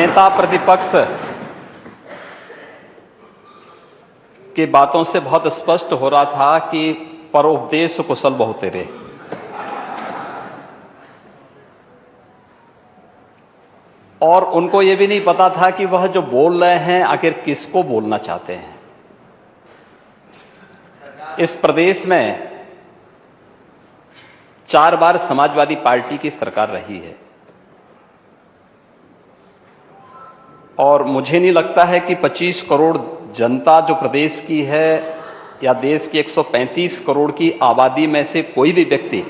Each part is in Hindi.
नेता प्रतिपक्ष की बातों से बहुत स्पष्ट हो रहा था कि परोपदेश कुशल बहु तेरे। और उनको यह भी नहीं पता था कि वह जो बोल रहे हैं आखिर किसको बोलना चाहते हैं। इस प्रदेश में 4 बार समाजवादी पार्टी की सरकार रही है और मुझे नहीं लगता है कि 25 करोड़ जनता जो प्रदेश की है या देश की 135 करोड़ की आबादी में से कोई भी व्यक्ति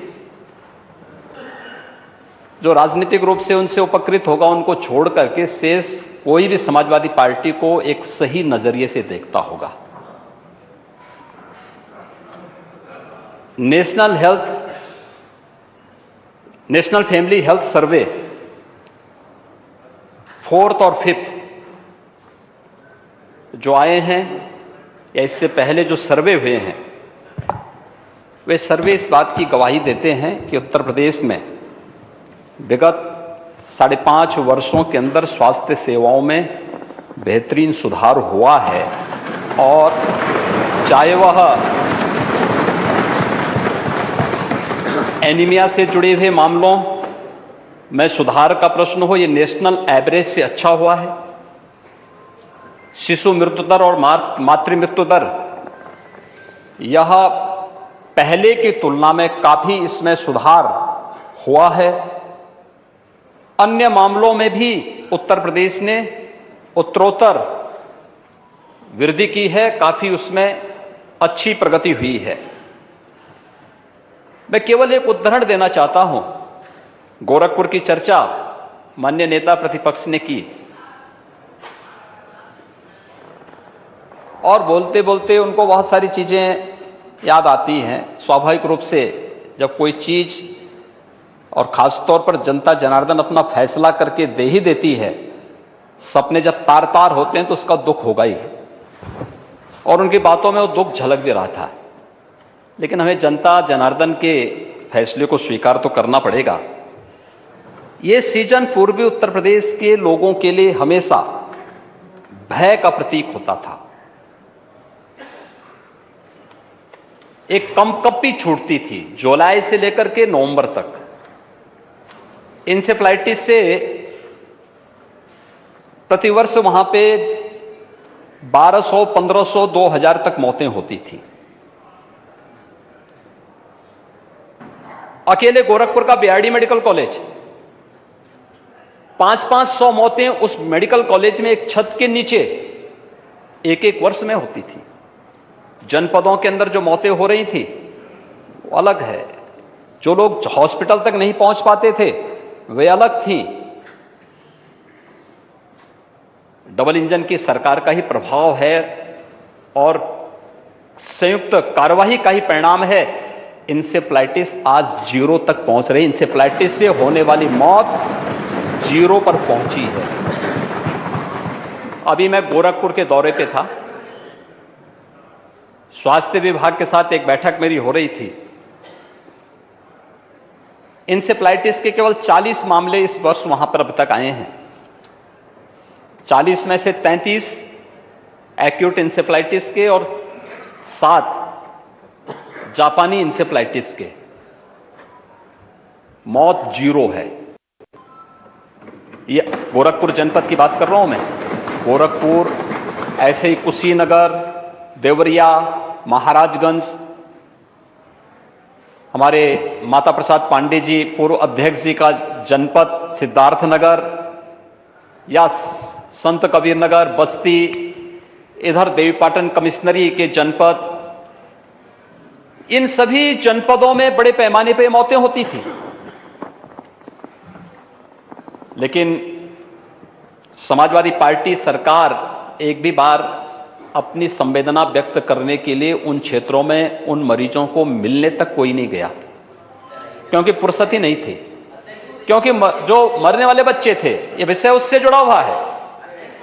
जो राजनीतिक रूप से उनसे उपकृत होगा उनको छोड़ करके शेष कोई भी समाजवादी पार्टी को एक सही नजरिए से देखता होगा। National family health survey 4th और 5th जो आए हैं या इससे पहले जो सर्वे हुए हैं वे सर्वे इस बात की गवाही देते हैं कि उत्तर प्रदेश में विगत 5.5 वर्षों के अंदर स्वास्थ्य सेवाओं में बेहतरीन सुधार हुआ है और चाहे वह एनीमिया से जुड़े हुए मामलों में सुधार का प्रश्न हो, यह नेशनल एवरेज से अच्छा हुआ है। शिशु मृत्यु दर और मातृ मृत्यु दर यह पहले की तुलना में काफी इसमें सुधार हुआ है। अन्य मामलों में भी उत्तर प्रदेश ने उत्तरोत्तर वृद्धि की है, काफी उसमें अच्छी प्रगति हुई है। मैं केवल एक उदाहरण देना चाहता हूं। गोरखपुर की चर्चा माननीय नेता प्रतिपक्ष ने की और बोलते बोलते उनको बहुत सारी चीजें याद आती हैं। स्वाभाविक रूप से जब कोई चीज और खासतौर पर जनता जनार्दन अपना फैसला करके दे ही देती है, सपने जब तार तार होते हैं तो उसका दुख होगा ही और उनकी बातों में वो दुख झलक भी रहा था। लेकिन हमें जनता जनार्दन के फैसले को स्वीकार तो करना पड़ेगा। यह सीजन पूर्वी उत्तर प्रदेश के लोगों के लिए हमेशा भय का प्रतीक होता था। एक कंपकपी छूटती थी जुलाई से लेकर के नवंबर तक। इंसेफ्लाइटिस से प्रतिवर्ष वहां पे 1200, 1500, 2000 तक मौतें होती थी। अकेले गोरखपुर का बीआरडी मेडिकल कॉलेज 500 मौतें उस मेडिकल कॉलेज में एक छत के नीचे एक वर्ष में होती थी। जनपदों के अंदर जो मौतें हो रही थी वो अलग है। जो लोग हॉस्पिटल तक नहीं पहुंच पाते थे वे अलग थी। डबल इंजन की सरकार का ही प्रभाव है और संयुक्त कार्यवाही का ही परिणाम है। इंसेफ्लाइटिस आज 0 तक पहुंच रही। इंसेफ्लाइटिस से होने वाली मौत 0 पर पहुंची है। अभी मैं गोरखपुर के दौरे पे था। स्वास्थ्य विभाग के साथ एक बैठक मेरी हो रही थी। इंसेफ्लाइटिस के केवल 40 मामले इस वर्ष वहां पर अब तक आए हैं। 40 में से 33 एक्यूट इंसेफ्लाइटिस के और 7 जापानी इंसेफ्लाइटिस के। मौत 0 है। ये गोरखपुर जनपद की बात कर रहा हूं मैं। गोरखपुर, ऐसे ही कुशीनगर, देवरिया, महाराजगंज, हमारे माता प्रसाद पांडे जी पूर्व अध्यक्ष जी का जनपद सिद्धार्थनगर या संत कबीर नगर, बस्ती, इधर देवीपाटन कमिश्नरी के जनपद, इन सभी जनपदों में बड़े पैमाने पर मौतें होती थी। लेकिन समाजवादी पार्टी सरकार एक भी बार अपनी संवेदना व्यक्त करने के लिए उन क्षेत्रों में उन मरीजों को मिलने तक कोई नहीं गया, क्योंकि फुर्सत ही नहीं थी। क्योंकि जो मरने वाले बच्चे थे, ये विषय उससे जुड़ा हुआ है,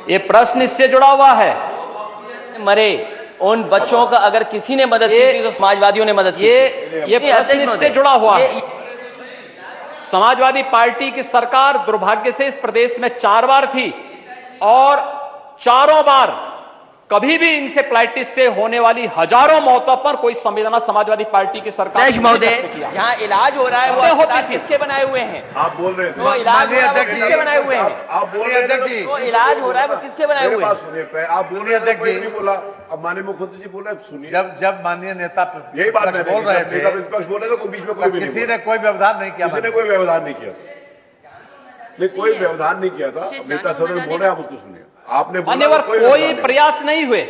ये प्रश्न इससे जुड़ा हुआ है। मरे उन बच्चों का अगर किसी ने मदद की तो समाजवादियों ने मदद की। ये प्रश्न इससे जुड़ा हुआ है। समाजवादी पार्टी की सरकार दुर्भाग्य से इस प्रदेश में 4 बार थी और चारों बार कभी भी इंसेफ्लाइटिस से होने वाली हजारों मौतों पर कोई संवेदना समाजवादी पार्टी की सरकार अध्यक्ष ने महोदय, नहीं व्यक्त किया। जहां इलाज हो रहा है वो होती अस्पताल थी। किसके बनाए हुए हैं? आप बोल रहे वो हैं इलाज हो रहा है वो अध्यक्ष जी, किसके बनाए हुए हैं? आप बोल रहे हैं अध्यक्ष जी, वो इलाज हो रहा है वो किसके बनाए मेरी हुए बात हैं? सुनिए, आप बोल रहे हैं अध्यक्ष कोई जी। नहीं बोला, अब माननीय मुख्यमंत्री जी बोल रहे हैं, सुनिए। जब माननीय नेता यही बात प्रतिपक्ष मैंने बोल रहे थे, विपक्ष बोल रहे थे, कोई बीच में कोई भी नहीं किसी बोला। ने कोई व्यवधान नहीं किया। किसी ने कोई व्यवधान नहीं किया, नहीं कोई व्यवधान नहीं किया था। नेता सदन बोल रहे हैं, आप उसको सुनिए। आपने बोला मान्यवर कोई कोई व्यवधान नहीं। प्रयास नहीं हुए।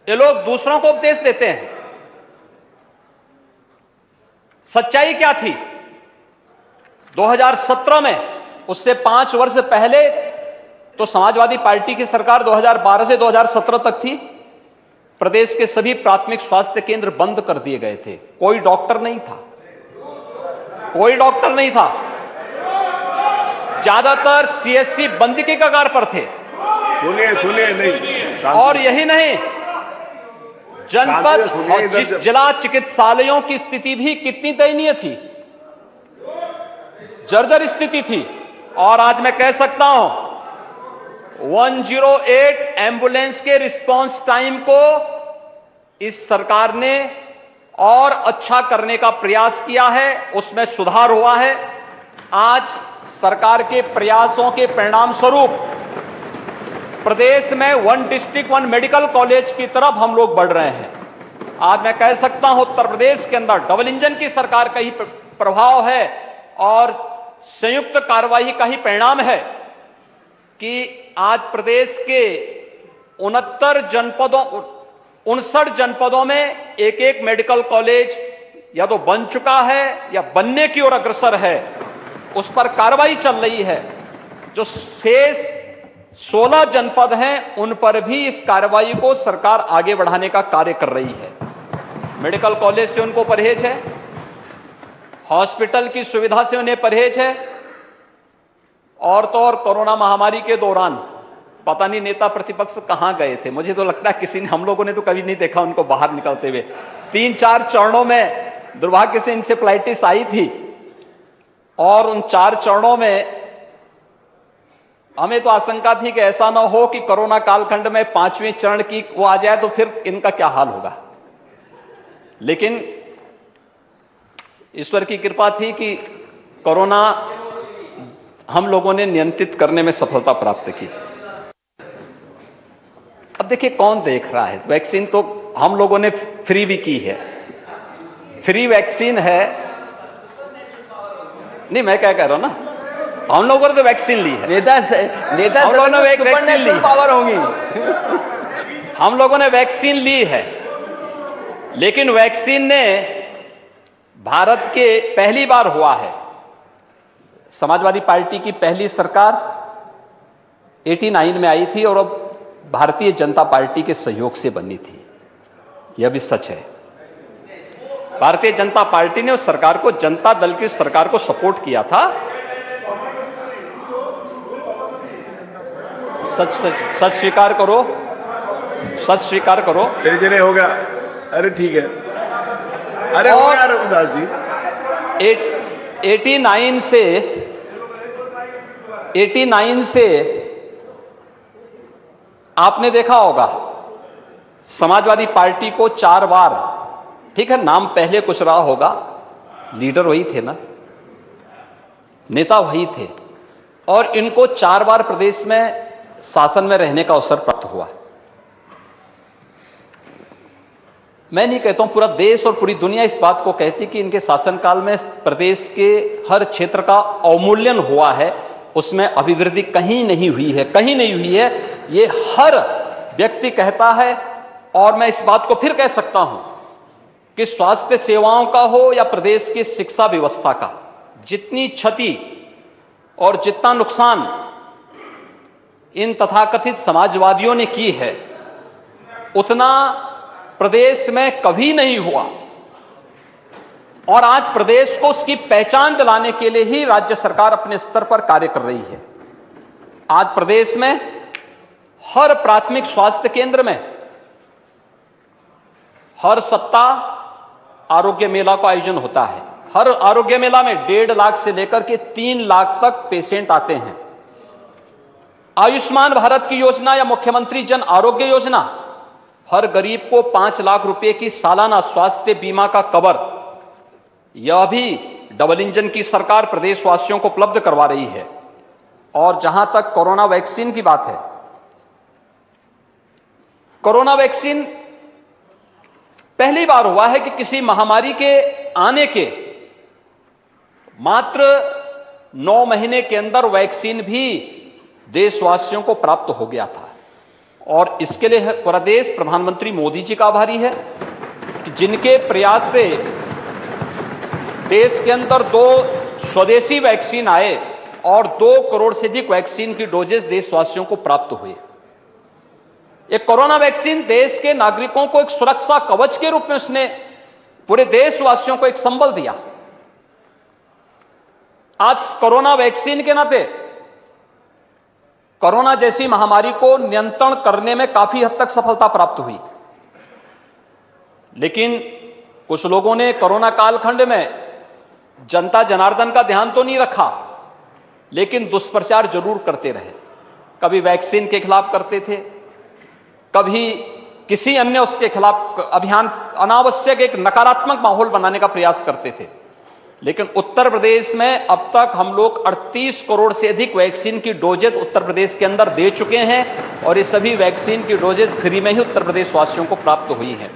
ये लोग दूसरों को उपदेश देते हैं। सच्चाई क्या थी? 2017 में, उससे 5 वर्ष पहले तो समाजवादी पार्टी की सरकार 2012 से 2017 तक थी। प्रदेश के सभी प्राथमिक स्वास्थ्य केंद्र बंद कर दिए गए थे। कोई डॉक्टर नहीं था, कोई डॉक्टर नहीं था। ज्यादातर सीएससी बंद की कगार पर थे। सुनिए नहीं, शांति और यही नहीं, जनपद शांति से सुनिए, और इधर जिस से- जिला चिकित्सालयों की स्थिति भी कितनी दयनीय थी, जर्जर स्थिति थी। और आज मैं कह सकता हूं 108 एम्बुलेंस के रिस्पांस टाइम को इस सरकार ने और अच्छा करने का प्रयास किया है, उसमें सुधार हुआ है। आज सरकार के प्रयासों के परिणाम स्वरूप प्रदेश में 1 डिस्ट्रिक्ट 1 मेडिकल कॉलेज की तरफ हम लोग बढ़ रहे हैं। आज मैं कह सकता हूं उत्तर प्रदेश के अंदर डबल इंजन की सरकार का ही प्रभाव है और संयुक्त कार्रवाई का ही परिणाम है कि आज प्रदेश के 59 जनपदों में एक एक मेडिकल कॉलेज या तो बन चुका है या बनने की ओर अग्रसर है। उस पर कार्रवाई चल रही है। जो शेष 16 जनपद हैं, उन पर भी इस कार्रवाई को सरकार आगे बढ़ाने का कार्य कर रही है। मेडिकल कॉलेज से उनको परहेज है, हॉस्पिटल की सुविधा से उन्हें परहेज है। और तो और कोरोना महामारी के दौरान पता नहीं नेता प्रतिपक्ष कहां गए थे। मुझे तो लगता है किसी ने, हम लोगों ने तो कभी नहीं देखा उनको बाहर निकलते हुए। 3-4 चरणों में दुर्भाग्य से इंसेफ्लाइटिस आई थी और उन 4 चरणों में हमें तो आशंका थी कि ऐसा ना हो कि कोरोना कालखंड में 5वें चरण की वो आ जाए तो फिर इनका क्या हाल होगा। लेकिन ईश्वर की कृपा थी कि कोरोना हम लोगों ने नियंत्रित करने में सफलता प्राप्त की। अब देखिए कौन देख रहा है, वैक्सीन तो हम लोगों ने फ्री भी की है। फ्री वैक्सीन है, नहीं मैं क्या कह रहा हूं ना, हम लोगों ने तो वैक्सीन ली है। नेता हम लोगों ने एक वैक्सीन ली सुपरनेचुरल है। पावर होंगी। हम लोगों ने वैक्सीन ली है, लेकिन वैक्सीन ने भारत के पहली बार हुआ है, समाजवादी पार्टी की पहली सरकार 89 में आई थी और अब भारतीय जनता पार्टी के सहयोग से बनी थी। यह भी सच है। भारतीय जनता पार्टी ने उस सरकार को, जनता दल की सरकार को सपोर्ट किया था। सच स्वीकार करो, सच स्वीकार करो। चलिए हो गया। अरे ठीक है, अरे हो गया रविदास जी। 89 से आपने देखा होगा समाजवादी पार्टी को 4 बार, ठीक है नाम पहले कुछ रहा होगा, लीडर वही थे ना, नेता वही थे, और इनको 4 बार प्रदेश में शासन में रहने का अवसर प्राप्त हुआ। मैं नहीं कहता हूं, पूरा देश और पूरी दुनिया इस बात को कहती कि इनके शासनकाल में प्रदेश के हर क्षेत्र का अवमूल्यन हुआ है, उसमें अभिवृद्धि कहीं नहीं हुई है, कहीं नहीं हुई है। ये हर व्यक्ति कहता है। और मैं इस बात को फिर कह सकता हूं कि स्वास्थ्य सेवाओं का हो या प्रदेश की शिक्षा व्यवस्था का, जितनी क्षति और जितना नुकसान इन तथाकथित समाजवादियों ने की है, उतना प्रदेश में कभी नहीं हुआ। और आज प्रदेश को उसकी पहचान दिलाने के लिए ही राज्य सरकार अपने स्तर पर कार्य कर रही है। आज प्रदेश में हर प्राथमिक स्वास्थ्य केंद्र में हर सप्ताह आरोग्य मेला का आयोजन होता है। हर आरोग्य मेला में 1.5 लाख से लेकर के 3 लाख तक पेशेंट आते हैं। आयुष्मान भारत की योजना या मुख्यमंत्री जन आरोग्य योजना, हर गरीब को 5 लाख रुपए की सालाना स्वास्थ्य बीमा का कवर, यह भी डबल इंजन की सरकार प्रदेशवासियों को उपलब्ध करवा रही है। और जहां तक कोरोना वैक्सीन की बात है, कोरोना वैक्सीन पहली बार हुआ है कि किसी महामारी के आने के मात्र 9 महीने के अंदर वैक्सीन भी देशवासियों को प्राप्त हो गया था। और इसके लिए पूरा देश प्रधानमंत्री मोदी जी का आभारी है कि जिनके प्रयास से देश के अंदर 2 स्वदेशी वैक्सीन आए और 2 करोड़ से अधिक वैक्सीन की डोजेस देशवासियों को प्राप्त हुए। एक कोरोना वैक्सीन देश के नागरिकों को एक सुरक्षा कवच के रूप में उसने पूरे देशवासियों को एक संबल दिया। आज कोरोना वैक्सीन के नाते कोरोना जैसी महामारी को नियंत्रण करने में काफी हद तक सफलता प्राप्त हुई। लेकिन कुछ लोगों ने कोरोना कालखंड में जनता जनार्दन का ध्यान तो नहीं रखा, लेकिन दुष्प्रचार जरूर करते रहे। कभी वैक्सीन के खिलाफ करते थे, कभी किसी अन्य उसके खिलाफ अभियान, अनावश्यक एक नकारात्मक माहौल बनाने का प्रयास करते थे। लेकिन उत्तर प्रदेश में अब तक हम लोग 38 करोड़ से अधिक वैक्सीन की डोजेज उत्तर प्रदेश के अंदर दे चुके हैं और ये सभी वैक्सीन की डोजेज फ्री में ही उत्तर प्रदेश वासियों को प्राप्त हुई है।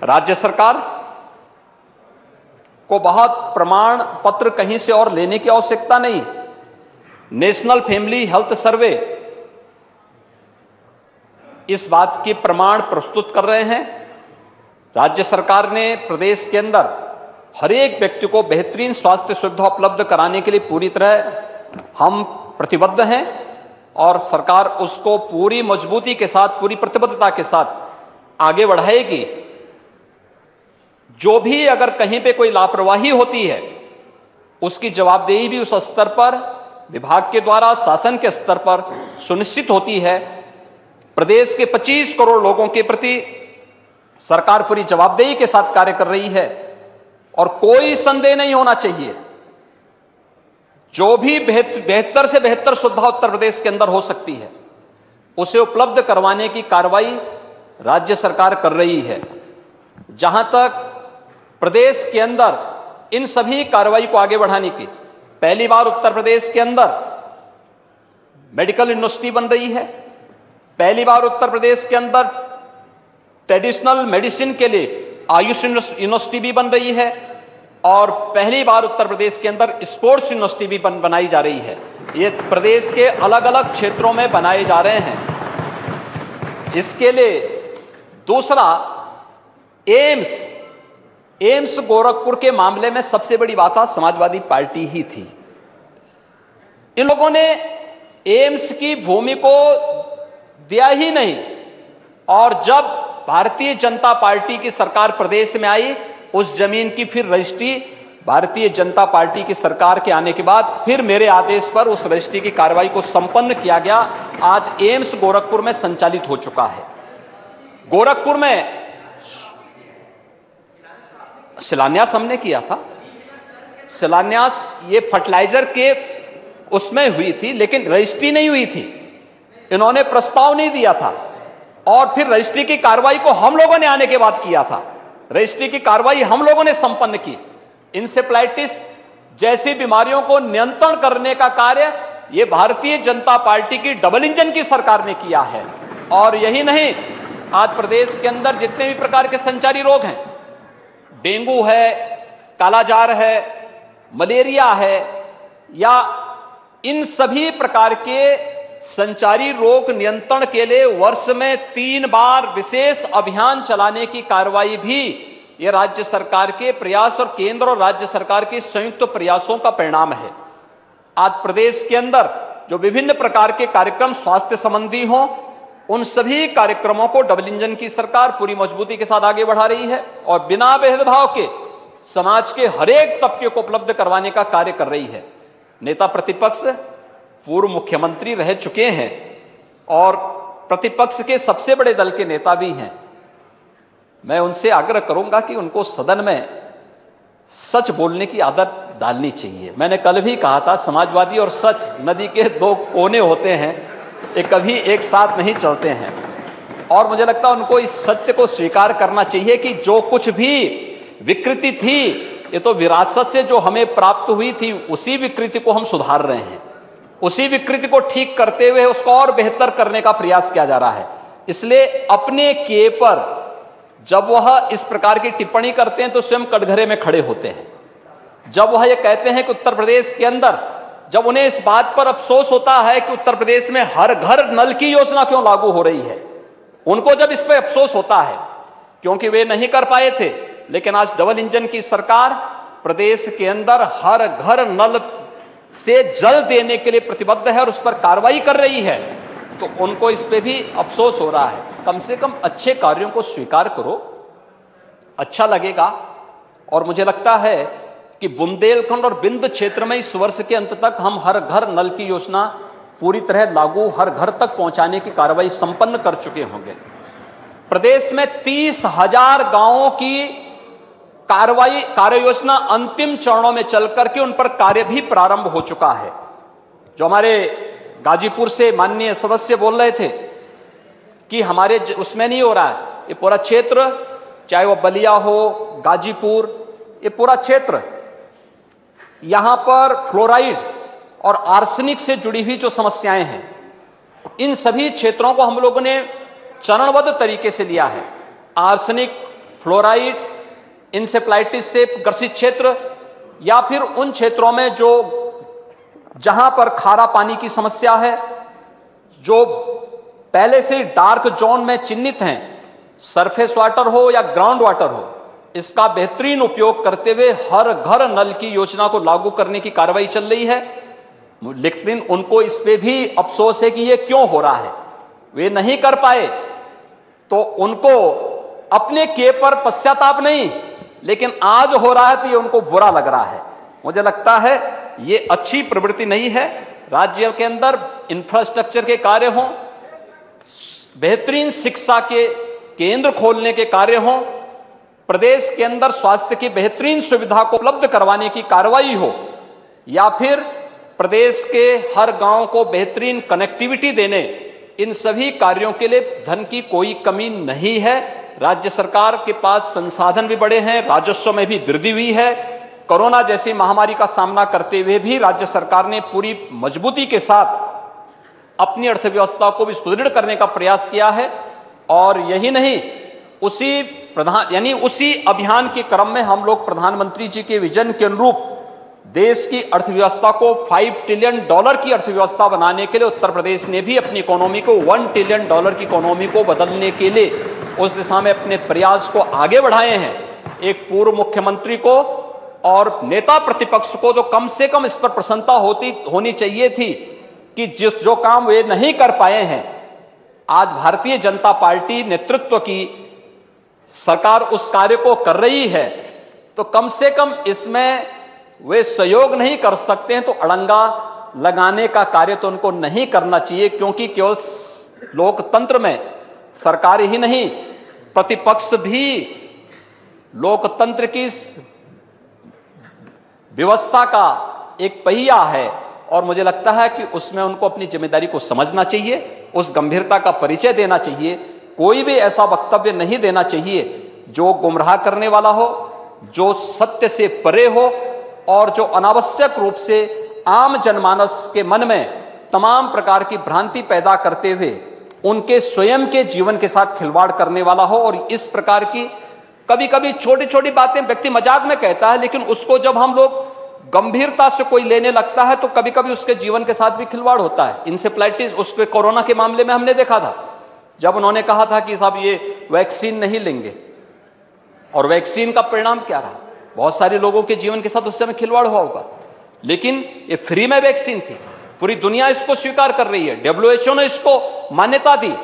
राज्य सरकार को बहुत प्रमाण पत्र कहीं से और लेने की आवश्यकता नहीं। नेशनल फैमिली हेल्थ सर्वे इस बात की प्रमाण प्रस्तुत कर रहे हैं। राज्य सरकार ने प्रदेश के अंदर हर एक व्यक्ति को बेहतरीन स्वास्थ्य सुविधा उपलब्ध कराने के लिए पूरी तरह हम प्रतिबद्ध हैं और सरकार उसको पूरी मजबूती के साथ, पूरी प्रतिबद्धता के साथ आगे बढ़ाएगी। जो भी अगर कहीं पे कोई लापरवाही होती है, उसकी जवाबदेही भी उस स्तर पर विभाग के द्वारा, शासन के स्तर पर सुनिश्चित होती है। प्रदेश के 25 करोड़ लोगों के प्रति सरकार पूरी जवाबदेही के साथ कार्य कर रही है और कोई संदेह नहीं होना चाहिए, जो भी बेहतर से बेहतर सुविधा उत्तर प्रदेश के अंदर हो सकती है उसे उपलब्ध करवाने की कार्रवाई राज्य सरकार कर रही है। जहां तक प्रदेश के अंदर इन सभी कार्रवाई को आगे बढ़ाने की, पहली बार उत्तर प्रदेश के अंदर मेडिकल यूनिवर्सिटी बन रही है। पहली बार उत्तर प्रदेश के अंदर ट्रेडिशनल मेडिसिन के लिए आयुष यूनिवर्सिटी भी बन रही है और पहली बार उत्तर प्रदेश के अंदर स्पोर्ट्स यूनिवर्सिटी भी बनाई जा रही है। ये प्रदेश के अलग अलग क्षेत्रों में बनाए जा रहे हैं। इसके लिए दूसरा, एम्स गोरखपुर के मामले में सबसे बड़ी बात समाजवादी पार्टी ही थी। इन लोगों ने एम्स की भूमि को दिया ही नहीं और जब भारतीय जनता पार्टी की सरकार प्रदेश में आई, उस जमीन की फिर रजिस्ट्री भारतीय जनता पार्टी की सरकार के आने के बाद फिर मेरे आदेश पर उस रजिस्ट्री की कार्रवाई को संपन्न किया गया। आज एम्स गोरखपुर में संचालित हो चुका है। गोरखपुर में शिलान्यास हमने किया था। शिलान्यास ये फर्टिलाइजर के उसमें हुई थी, लेकिन रजिस्ट्री नहीं हुई थी। इन्होंने प्रस्ताव नहीं दिया था और फिर रजिस्ट्री की कार्रवाई को हम लोगों ने आने के बाद किया था। रजिस्ट्री की कार्रवाई हम लोगों ने संपन्न की। इंसेफ्लाइटिस जैसी बीमारियों को नियंत्रण करने का कार्य यह भारतीय जनता पार्टी की डबल इंजन की सरकार ने किया है। और यही नहीं, आज प्रदेश के अंदर जितने भी प्रकार के संचारी रोग हैं, डेंगू है, कालाजार है, मलेरिया है, या इन सभी प्रकार के संचारी रोग नियंत्रण के लिए वर्ष में 3 बार विशेष अभियान चलाने की कार्रवाई भी यह राज्य सरकार के प्रयास और केंद्र और राज्य सरकार के संयुक्त प्रयासों का परिणाम है। आज प्रदेश के अंदर जो विभिन्न प्रकार के कार्यक्रम स्वास्थ्य संबंधी हों, उन सभी कार्यक्रमों को डबल इंजन की सरकार पूरी मजबूती के साथ आगे बढ़ा रही है और बिना भेदभाव के समाज के हर एक तबके को उपलब्ध करवाने का कार्य कर रही है। नेता प्रतिपक्ष पूर्व मुख्यमंत्री रह चुके हैं और प्रतिपक्ष के सबसे बड़े दल के नेता भी हैं। मैं उनसे आग्रह करूंगा कि उनको सदन में सच बोलने की आदत डालनी चाहिए। मैंने कल भी कहा था, समाजवादी और सच नदी के 2 कोने होते हैं ये कभी एक साथ नहीं चलते हैं। और मुझे लगता है उनको इस सत्य को स्वीकार करना चाहिए कि जो कुछ भी विकृति थी, ये तो विरासत से जो हमें प्राप्त हुई थी, उसी विकृति को हम सुधार रहे हैं, उसी विकृति को ठीक करते हुए उसको और बेहतर करने का प्रयास किया जा रहा है। इसलिए अपने किए पर जब वह इस प्रकार की टिप्पणी करते हैं तो स्वयं कटघरे में खड़े होते हैं। जब वह ये कहते हैं कि उत्तर प्रदेश के अंदर, जब उन्हें इस बात पर अफसोस होता है कि उत्तर प्रदेश में हर घर नल की योजना क्यों लागू हो रही है, उनको जब इस पर अफसोस होता है क्योंकि वे नहीं कर पाए थे, लेकिन आज डबल इंजन की सरकार प्रदेश के अंदर हर घर नल से जल देने के लिए प्रतिबद्ध है और उस पर कार्रवाई कर रही है, तो उनको इस पे भी अफसोस हो रहा है। कम से कम अच्छे कार्यों को स्वीकार करो, अच्छा लगेगा। और मुझे लगता है कि बुंदेलखंड और बिंद क्षेत्र में इस वर्ष के अंत तक हम हर घर नल की योजना पूरी तरह लागू, हर घर तक पहुंचाने की कार्रवाई संपन्न कर चुके होंगे। प्रदेश में 30,000 गांवों की कार्य योजना अंतिम चरणों में चलकर के उन पर कार्य भी प्रारंभ हो चुका है। जो हमारे गाजीपुर से माननीय सदस्य बोल रहे थे कि हमारे उसमें नहीं हो रहा है, ये पूरा क्षेत्र, चाहे वो बलिया हो, गाजीपुर, ये पूरा क्षेत्र, यहां पर फ्लोराइड और आर्सेनिक से जुड़ी हुई जो समस्याएं हैं, इन सभी क्षेत्रों को हम लोगों ने चरणबद्ध तरीके से लिया है। आर्सेनिक, फ्लोराइड, इंसेफ्लाइटिस से ग्रसित क्षेत्र, या फिर उन क्षेत्रों में जो जहां पर खारा पानी की समस्या है, जो पहले से डार्क जोन में चिन्हित हैं, सरफेस वाटर हो या ग्राउंड वाटर हो, इसका बेहतरीन उपयोग करते हुए हर घर नल की योजना को लागू करने की कार्रवाई चल रही है। लेकिन उनको इस पे भी अफसोस है कि ये क्यों हो रहा है, वे नहीं कर पाए, तो उनको अपने किए पर पश्चाताप नहीं, लेकिन आज हो रहा है तो ये उनको बुरा लग रहा है। मुझे लगता है ये अच्छी प्रवृत्ति नहीं है। राज्य के अंदर इंफ्रास्ट्रक्चर के कार्य हों, बेहतरीन शिक्षा के केंद्र खोलने के कार्य हों, प्रदेश के अंदर स्वास्थ्य की बेहतरीन सुविधा को उपलब्ध करवाने की कार्रवाई हो, या फिर प्रदेश के हर गांव को बेहतरीन कनेक्टिविटी देने, इन सभी कार्यों के लिए धन की कोई कमी नहीं है। राज्य सरकार के पास संसाधन भी बड़े हैं, राजस्व में भी वृद्धि हुई है। कोरोना जैसी महामारी का सामना करते हुए भी राज्य सरकार ने पूरी मजबूती के साथ अपनी अर्थव्यवस्था को भी सुदृढ़ करने का प्रयास किया है। और यही नहीं, उसी अभियान के क्रम में हम लोग प्रधानमंत्री जी के विजन के अनुरूप देश की अर्थव्यवस्था को $5 ट्रिलियन की अर्थव्यवस्था बनाने के लिए उत्तर प्रदेश ने भी अपनी इकोनॉमी को $1 ट्रिलियन की इकोनॉमी को बदलने के लिए उस दिशा में अपने प्रयास को आगे बढ़ाए हैं। एक पूर्व मुख्यमंत्री को और नेता प्रतिपक्ष को तो कम से कम इस पर प्रसन्नता होनी चाहिए थी कि जो काम वे नहीं कर पाए हैं, आज भारतीय जनता पार्टी नेतृत्व की सरकार उस कार्य को कर रही है, तो कम से कम इसमें वे सहयोग नहीं कर सकते हैं तो अड़ंगा लगाने का कार्य तो उनको नहीं करना चाहिए, क्योंकि केवल लोकतंत्र में सरकार ही नहीं, प्रतिपक्ष भी लोकतंत्र की व्यवस्था का एक पहिया है। और मुझे लगता है कि उसमें उनको अपनी जिम्मेदारी को समझना चाहिए, उस गंभीरता का परिचय देना चाहिए। कोई भी ऐसा वक्तव्य नहीं देना चाहिए जो गुमराह करने वाला हो, जो सत्य से परे हो और जो अनावश्यक रूप से आम जनमानस के मन में तमाम प्रकार की भ्रांति पैदा करते हुए उनके स्वयं के जीवन के साथ खिलवाड़ करने वाला हो। और इस प्रकार की कभी कभी छोटी छोटी बातें व्यक्ति मजाक में कहता है, लेकिन उसको जब हम लोग गंभीरता से कोई लेने लगता है तो कभी कभी उसके जीवन के साथ भी खिलवाड़ होता है। इंसेफ्लाइटिस, उसके कोरोना के मामले में हमने देखा था, जब उन्होंने कहा था कि साहब ये वैक्सीन नहीं लेंगे, और वैक्सीन का परिणाम क्या रहा, बहुत सारे लोगों के जीवन के साथ उस समय खिलवाड़ हुआ होगा। लेकिन ये फ्री में वैक्सीन थी, पूरी दुनिया इसको स्वीकार कर रही है, WHO ने इसको मान्यता दी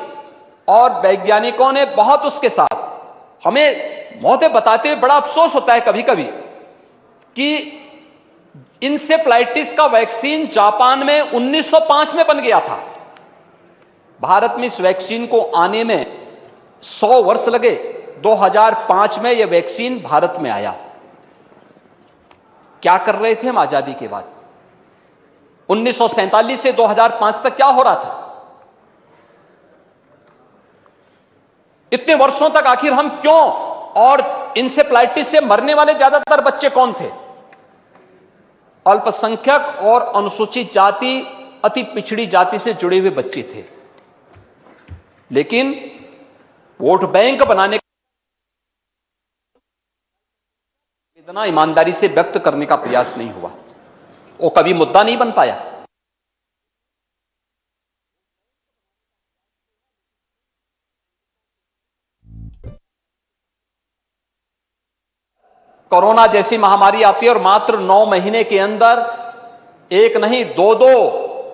और वैज्ञानिकों ने बहुत उसके साथ हमें मौतें बताते हुए बड़ा अफसोस होता है कभी कभी कि इंसेफ्लाइटिस का वैक्सीन जापान में 1905 में बन गया था। भारत में इस वैक्सीन को आने में 100 वर्ष लगे। 2005 में यह वैक्सीन भारत में आया। क्या कर रहे थे हम आजादी के बाद? 1947 से 2005 तक क्या हो रहा था? इतने वर्षों तक आखिर हम क्यों, और इंसेफ्लाइटिस से मरने वाले ज्यादातर बच्चे कौन थे? अल्पसंख्यक और अनुसूचित जाति, अति पिछड़ी जाति से जुड़े हुए बच्चे थे। लेकिन वोट बैंक बनाने इतना ईमानदारी से व्यक्त करने का प्रयास नहीं हुआ, वो कभी मुद्दा नहीं बन पाया। कोरोना जैसी महामारी आती है और मात्र 9 महीने के अंदर एक नहीं 2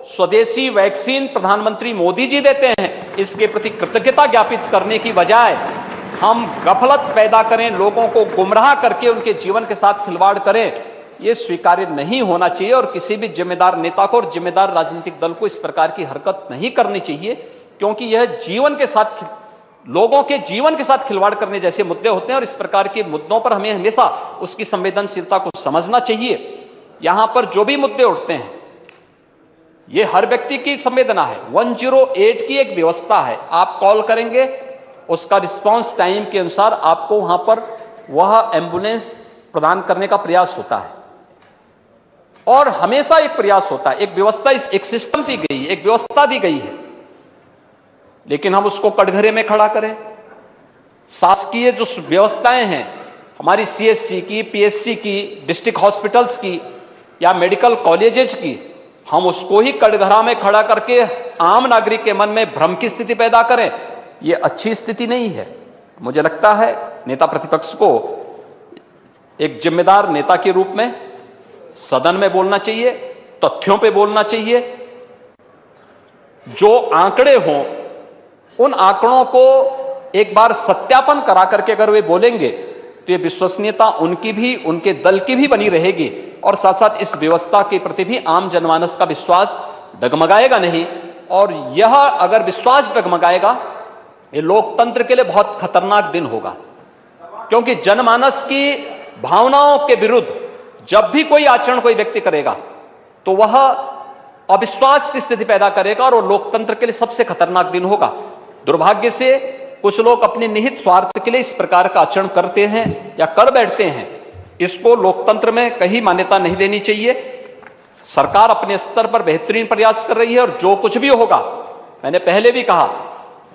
स्वदेशी वैक्सीन प्रधानमंत्री मोदी जी देते हैं। इसके प्रति कृतज्ञता ज्ञापित करने की बजाय हम गफलत पैदा करें, लोगों को गुमराह करके उनके जीवन के साथ खिलवाड़ करें, यह स्वीकार्य नहीं होना चाहिए। और किसी भी जिम्मेदार नेता को और जिम्मेदार राजनीतिक दल को इस प्रकार की हरकत नहीं करनी चाहिए, क्योंकि यह जीवन के साथ, लोगों के जीवन के साथ खिलवाड़ करने जैसे मुद्दे होते हैं। और इस प्रकार के मुद्दों पर हमें हमेशा उसकी संवेदनशीलता को समझना चाहिए। यहां पर जो भी मुद्दे उठते हैं, यह हर व्यक्ति की संवेदना है। 108 की एक व्यवस्था है, आप कॉल करेंगे, उसका रिस्पांस टाइम के अनुसार आपको वहां पर वह एम्बुलेंस प्रदान करने का प्रयास होता है। और हमेशा एक प्रयास होता है, एक व्यवस्था, एक सिस्टम दी गई, एक व्यवस्था दी गई है, लेकिन हम उसको कटघरे में खड़ा करें। शासकीय जो व्यवस्थाएं हैं हमारी सीएससी की, पीएससी की, डिस्ट्रिक्ट हॉस्पिटल्स की या मेडिकल कॉलेजेस की, हम उसको ही कटघरा में खड़ा करके आम नागरिक के मन में भ्रम की स्थिति पैदा करें, यह अच्छी स्थिति नहीं है। मुझे लगता है नेता प्रतिपक्ष को एक जिम्मेदार नेता के रूप में सदन में बोलना चाहिए, तथ्यों पे बोलना चाहिए। जो आंकड़े हों उन आंकड़ों को एक बार सत्यापन करा करके अगर वे बोलेंगे तो ये विश्वसनीयता उनकी भी, उनके दल की भी बनी रहेगी। और साथ साथ इस व्यवस्था के प्रति भी आम जनमानस का विश्वास डगमगाएगा नहीं। और यह अगर विश्वास डगमगाएगा, ये लोकतंत्र के लिए बहुत खतरनाक दिन होगा, क्योंकि जनमानस की भावनाओं के विरुद्ध जब भी कोई आचरण कोई व्यक्ति करेगा तो वह अविश्वास की स्थिति पैदा करेगा और वो लोकतंत्र के लिए सबसे खतरनाक दिन होगा। दुर्भाग्य से कुछ लोग अपने निहित स्वार्थ के लिए इस प्रकार का आचरण करते हैं या कर बैठते हैं। इसको लोकतंत्र में कहीं मान्यता नहीं देनी चाहिए। सरकार अपने स्तर पर बेहतरीन प्रयास कर रही है, और जो कुछ भी होगा, मैंने पहले भी कहा,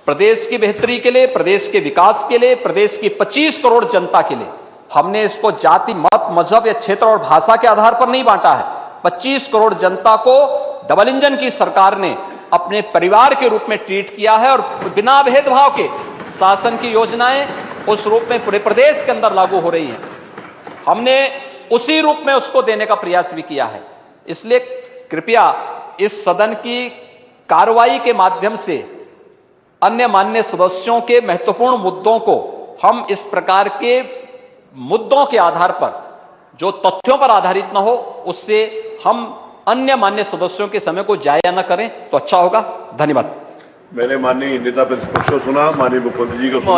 प्रदेश की बेहतरी के लिए, प्रदेश के विकास के लिए, प्रदेश की 25 करोड़ जनता के लिए हमने इसको जाति, मत, मजहब या क्षेत्र और भाषा के आधार पर नहीं बांटा है। 25 करोड़ जनता को डबल इंजन की सरकार ने अपने परिवार के रूप में ट्रीट किया है, और बिना भेदभाव के शासन की योजनाएं उस रूप में पूरे प्रदेश के अंदर लागू हो रही हैं। हमने उसी रूप में उसको देने का प्रयास भी किया है। इसलिए कृपया इस सदन की कार्रवाई के माध्यम से अन्य माननीय सदस्यों के महत्वपूर्ण मुद्दों को हम इस प्रकार के मुद्दों के आधार पर, जो तथ्यों पर आधारित न हो, उससे हम अन्य माननीय सदस्यों के समय को जाया न करें तो अच्छा होगा। धन्यवाद। मैंने माननीय नेता प्रतिपक्ष को सुना, माननीय मुख्यमंत्री जी को सुना।